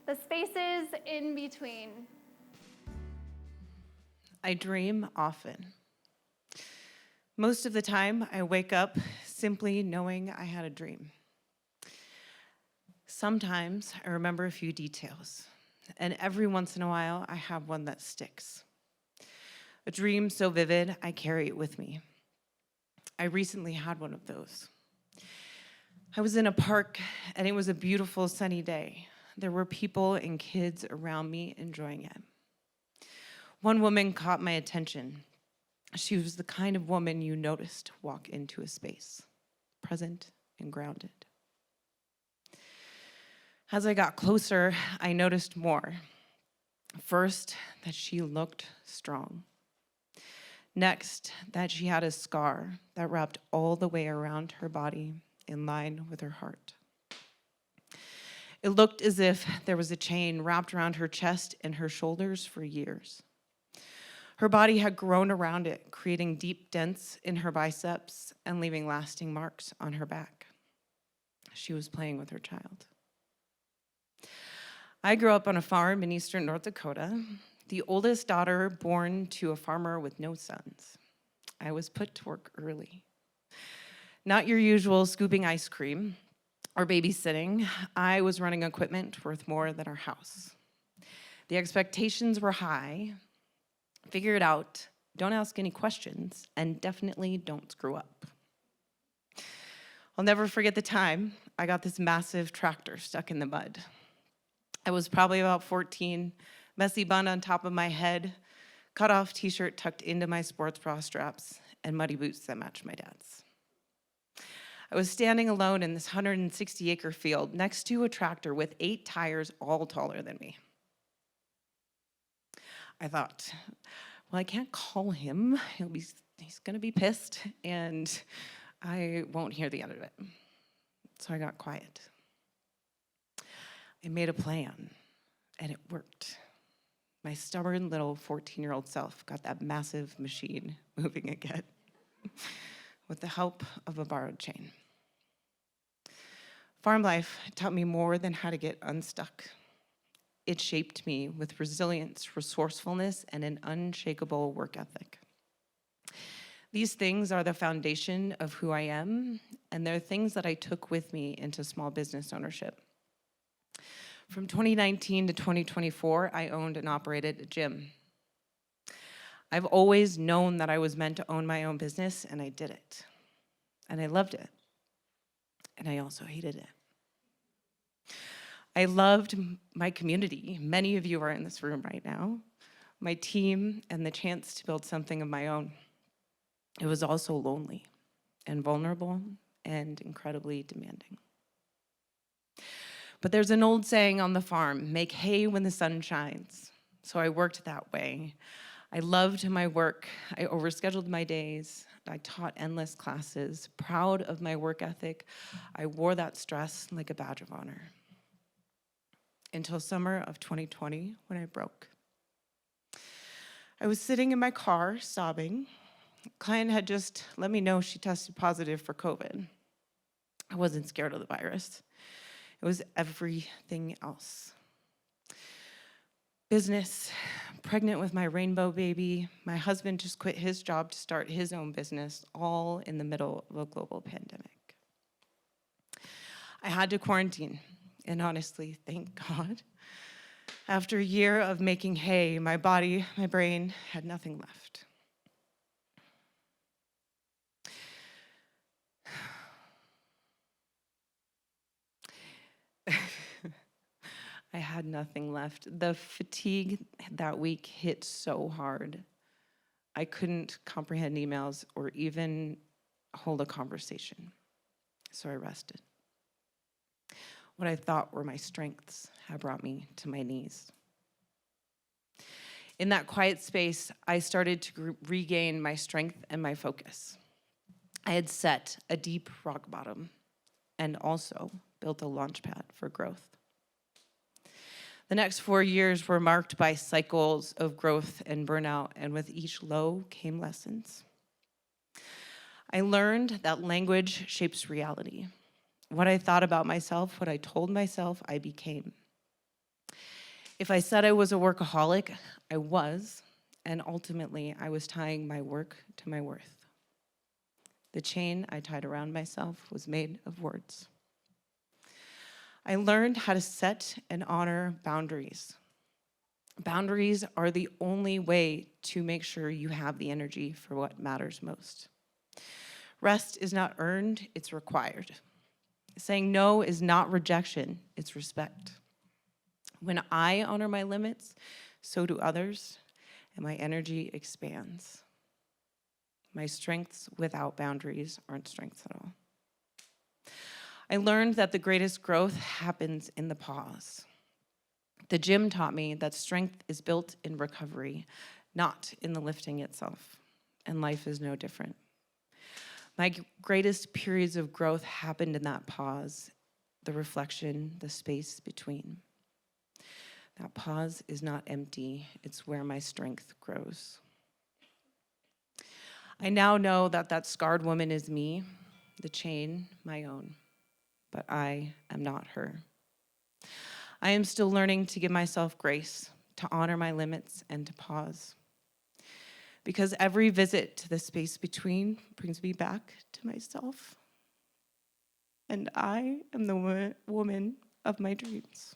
the spaces in between. I dream often. Most of the time, I wake up simply knowing I had a dream. Sometimes I remember a few details, and every once in a while, I have one that sticks. A dream so vivid, I carry it with me. I recently had one of those. I was in a park, and it was a beautiful sunny day. There were people and kids around me enjoying it. One woman caught my attention. She was the kind of woman you noticed walk into a space, present and grounded. As I got closer, I noticed more. First, that she looked strong. Next, that she had a scar that wrapped all the way around her body in line with her heart. It looked as if there was a chain wrapped around her chest and her shoulders for years. Her body had grown around it, creating deep dents in her biceps and leaving lasting marks on her back. She was playing with her child. I grew up on a farm in eastern North Dakota, the oldest daughter born to a farmer with no sons. I was put to work early. Not your usual scooping ice cream or babysitting. I was running equipment worth more than our house. The expectations were high. Figure it out, don't ask any questions, and definitely don't screw up. I'll never forget the time I got this massive tractor stuck in the mud. I was probably about 14, messy bun on top of my head, cut off t-shirt tucked into my sports bra straps, and muddy boots that matched my dad's. I was standing alone in this 160-acre field next to a tractor with 8 tires all taller than me. I thought, well, I can't call him. He's gonna be pissed, and I won't hear the end of it. So I got quiet. I made a plan, and it worked. My stubborn little 14-year-old self got that massive machine moving again with the help of a borrowed chain. Farm life taught me more than how to get unstuck. It shaped me with resilience, resourcefulness, and an unshakable work ethic. These things are the foundation of who I am, and they're things that I took with me into small business ownership. From 2019 to 2024, I owned and operated a gym. I've always known that I was meant to own my own business, and I did it. And I loved it. And I also hated it. I loved my community. Many of you are in this room right now. My team and the chance to build something of my own. It was also lonely and vulnerable and incredibly demanding. But there's an old saying on the farm, make hay when the sun shines. So I worked that way. I loved my work. I overscheduled my days. I taught endless classes. Proud of my work ethic, I wore that stress like a badge of honor. Until summer of 2020 when I broke. I was sitting in my car sobbing. A client had just let me know she tested positive for COVID. I wasn't scared of the virus. It was everything else. Business, pregnant with my rainbow baby, my husband just quit his job to start his own business, all in the middle of a global pandemic. I had to quarantine, and honestly, thank God. After a year of making hay, my body, my brain had nothing left. I had nothing left. The fatigue that week hit so hard. I couldn't comprehend emails or even hold a conversation. So I rested. What I thought were my strengths had brought me to my knees. In that quiet space, I started to regain my strength and my focus. I had set a deep rock bottom and also built a launchpad for growth. The next 4 years were marked by cycles of growth and burnout, and with each low came lessons. I learned that language shapes reality. What I thought about myself, what I told myself, I became. If I said I was a workaholic, I was, and ultimately I was tying my work to my worth. The chain I tied around myself was made of words. I learned how to set and honor boundaries. Boundaries are the only way to make sure you have the energy for what matters most. Rest is not earned, it's required. Saying no is not rejection, it's respect. When I honor my limits, so do others, and my energy expands. My strengths without boundaries aren't strengths at all. I learned that the greatest growth happens in the pause. The gym taught me that strength is built in recovery, not in the lifting itself, and life is no different. My greatest periods of growth happened in that pause, the reflection, the space between. That pause is not empty, it's where my strength grows. I now know that that scarred woman is me, the chain, my own, but I am not her. I am still learning to give myself grace, to honor my limits, and to pause. Because every visit to the space between brings me back to myself. And I am the woman of my dreams.